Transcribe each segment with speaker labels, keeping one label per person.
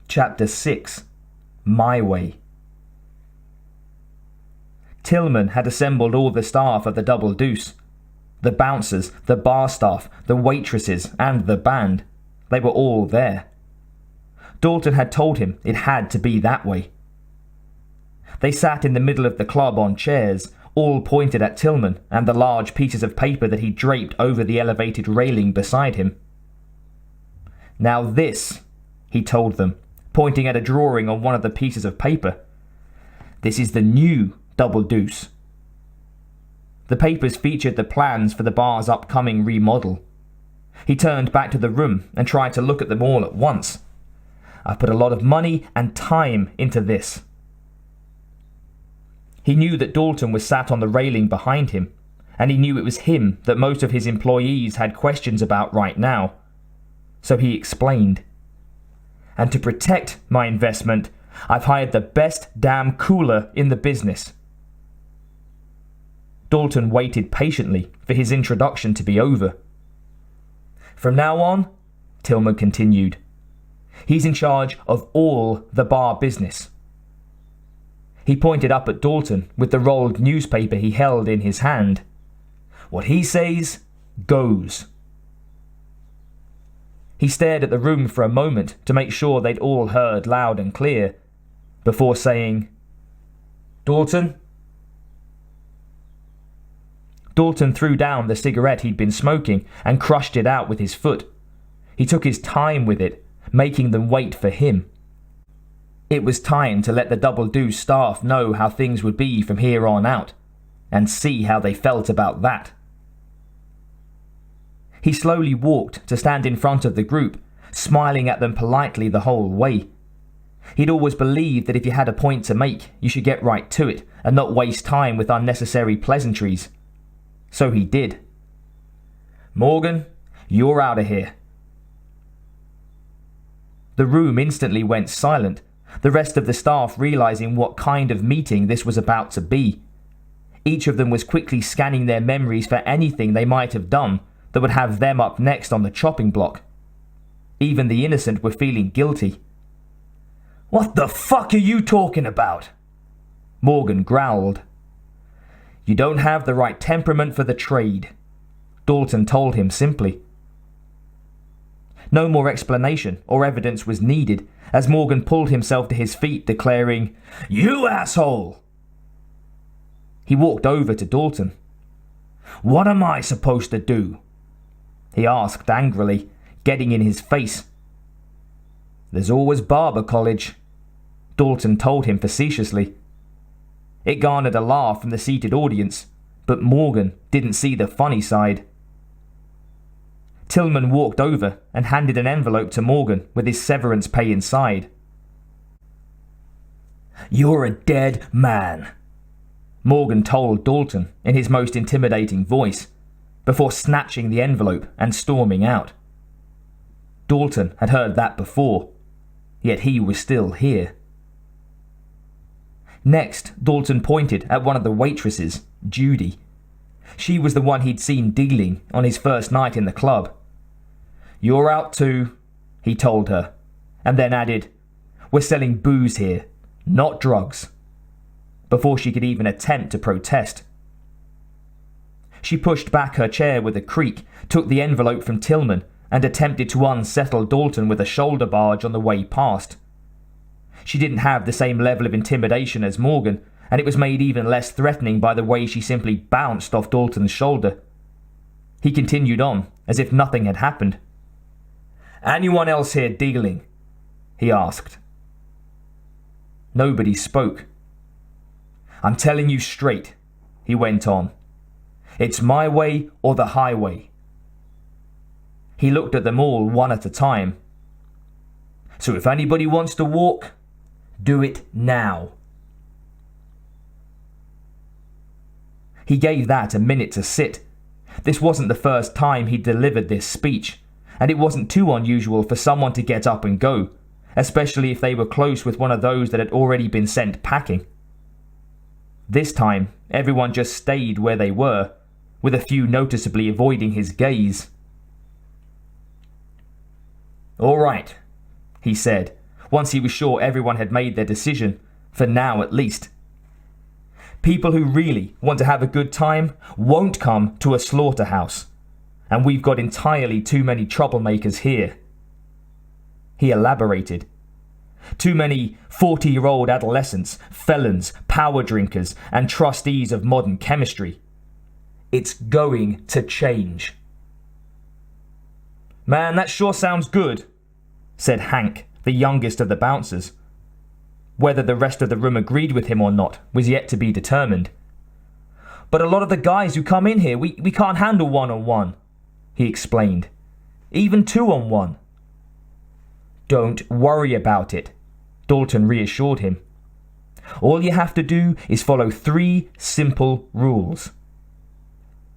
Speaker 1: Chapter 6. My Way. Tillman had assembled all the staff of the Double Deuce. The bouncers, the bar staff, the waitresses, and the band. They were all there. Dalton had told him it had to be that way. They sat in the middle of the club on chairs, all pointed at Tillman and the large pieces of paper that he draped over the elevated railing beside him. "Now this," he told them, pointing at a drawing on one of the pieces of paper. "This is the new Double Deuce." The papers featured the plans for the bar's upcoming remodel. He turned back to the room and tried to look at them all at once. "I've put a lot of money and time into this." He knew that Dalton was sat on the railing behind him, and he knew it was him that most of his employees had questions about right now. So he explained. "And to protect my investment, I've hired the best damn cooler in the business." Dalton waited patiently for his introduction to be over. "From now on," Tillman continued, "he's in charge of all the bar business." He pointed up at Dalton with the rolled newspaper he held in his hand. "What he says goes." He stared at the room for a moment to make sure they'd all heard loud and clear, before saying, "Dalton?" Dalton threw down the cigarette he'd been smoking and crushed it out with his foot. He took his time with it, making them wait for him. It was time to let the Double Deuce staff know how things would be from here on out, and see how they felt about that. He slowly walked to stand in front of the group, smiling at them politely the whole way. He'd always believed that if you had a point to make, you should get right to it and not waste time with unnecessary pleasantries. So he did. "Morgan, you're out of here." The room instantly went silent, the rest of the staff realizing what kind of meeting this was about to be. Each of them was quickly scanning their memories for anything they might have done that would have them up next on the chopping block. Even the innocent were feeling guilty. "What the fuck are you talking about?" Morgan growled. "You don't have the right temperament for the trade," Dalton told him simply. No more explanation or evidence was needed as Morgan pulled himself to his feet, declaring, "You asshole!" He walked over to Dalton. "What am I supposed to do?" he asked angrily, getting in his face. "There's always barber college," Dalton told him facetiously. It garnered a laugh from the seated audience, but Morgan didn't see the funny side. Tillman walked over and handed an envelope to Morgan with his severance pay inside. "You're a dead man," Morgan told Dalton in his most intimidating voice, before snatching the envelope and storming out. Dalton had heard that before, yet he was still here. Next, Dalton pointed at one of the waitresses, Judy. She was the one he'd seen dealing on his first night in the club. "You're out too," he told her, and then added, "We're selling booze here, not drugs," before she could even attempt to protest. She pushed back her chair with a creak, took the envelope from Tillman, and attempted to unsettle Dalton with a shoulder barge on the way past. She didn't have the same level of intimidation as Morgan, and it was made even less threatening by the way she simply bounced off Dalton's shoulder. He continued on, as if nothing had happened. "Anyone else here dealing?" he asked. Nobody spoke. "I'm telling you straight," he went on. "It's my way or the highway." He looked at them all one at a time. "So if anybody wants to walk, do it now." He gave that a minute to sit. This wasn't the first time he'd delivered this speech, and it wasn't too unusual for someone to get up and go, especially if they were close with one of those that had already been sent packing. This time, everyone just stayed where they were, with a few noticeably avoiding his gaze. "All right," he said, once he was sure everyone had made their decision, for now at least. People who really want to have a good time won't come to a slaughterhouse, and we've got entirely too many troublemakers here. He elaborated. Too many 40-year-old adolescents, felons, power drinkers, and trustees of modern chemistry. It's going to change. Man, that sure sounds good, said Hank, the youngest of the bouncers. Whether the rest of the room agreed with him or not was yet to be determined. But a lot of the guys who come in here, we can't handle one-on-one, he explained. Even two-on-one. Don't worry about it, Dalton reassured him. All you have to do is follow 3 simple rules.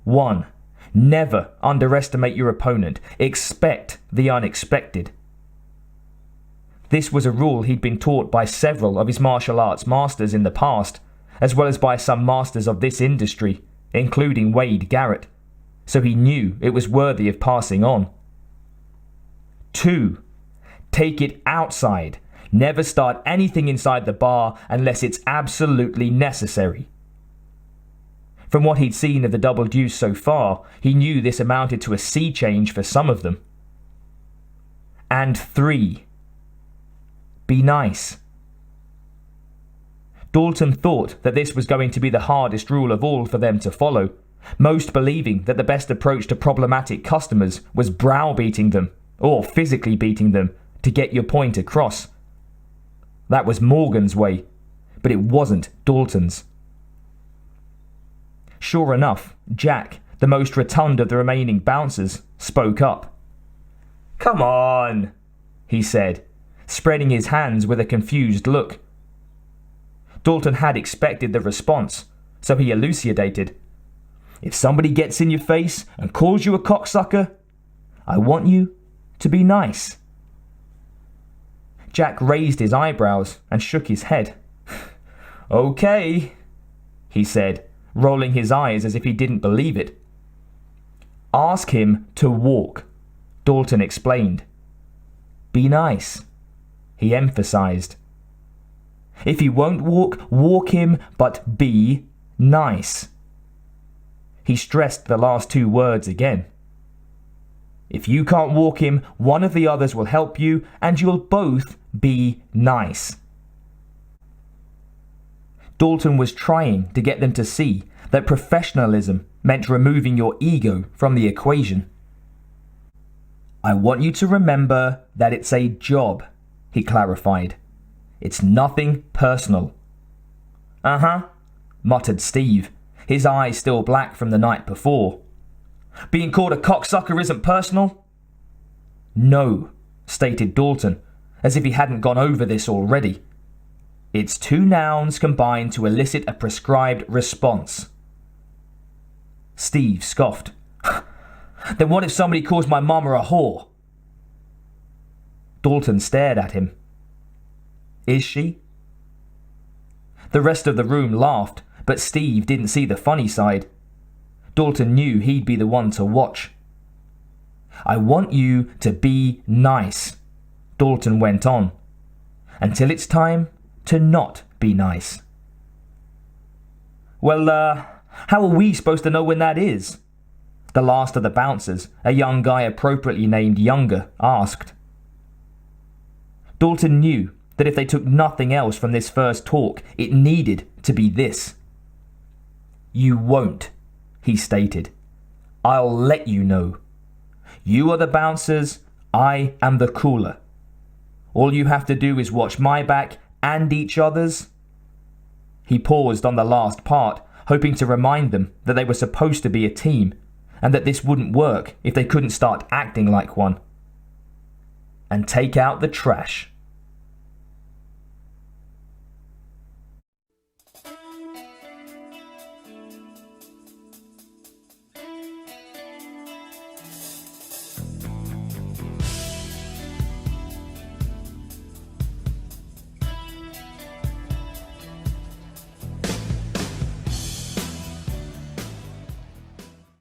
Speaker 1: 1. Never underestimate your opponent. Expect the unexpected. This was a rule he'd been taught by several of his martial arts masters in the past, as well as by some masters of this industry, including Wade Garrett, so he knew it was worthy of passing on. 2. Take it outside. Never start anything inside the bar unless it's absolutely necessary. From what he'd seen of the Double Deuce so far, he knew this amounted to a sea change for some of them. And 3. Be nice. Dalton thought that this was going to be the hardest rule of all for them to follow, most believing that the best approach to problematic customers was browbeating them, or physically beating them, to get your point across. That was Morgan's way, but it wasn't Dalton's. Sure enough, Jack, the most rotund of the remaining bouncers, spoke up. Come on, he said, spreading his hands with a confused look. Dalton had expected the response, so he elucidated. If somebody gets in your face and calls you a cocksucker, I want you to be nice. Jack raised his eyebrows and shook his head. Okay, he said, rolling his eyes as if he didn't believe it. Ask him to walk, Dalton explained. Be nice, he emphasized. If he won't walk, walk him, but be nice. He stressed the last 2 words again. If you can't walk him, one of the others will help you, and you'll both be nice. Dalton was trying to get them to see that professionalism meant removing your ego from the equation. I want you to remember that it's a job, he clarified. It's nothing personal. Uh-huh, muttered Steve, his eyes still black from the night before. Being called a cocksucker isn't personal? No, stated Dalton, as if he hadn't gone over this already. It's 2 nouns combined to elicit a prescribed response. Steve scoffed. Then what if somebody calls my mama a whore? Dalton stared at him. Is she? The rest of the room laughed, but Steve didn't see the funny side. Dalton knew he'd be the one to watch. I want you to be nice, Dalton went on, until it's time to not be nice. Well, how are we supposed to know when that is? The last of the bouncers, a young guy appropriately named Younger, asked. Dalton knew that if they took nothing else from this first talk, it needed to be this. You won't, he stated. I'll let you know. You are the bouncers, I am the cooler. All you have to do is watch my back and each other's. He paused on the last part, hoping to remind them that they were supposed to be a team, and that this wouldn't work if they couldn't start acting like one. And take out the trash.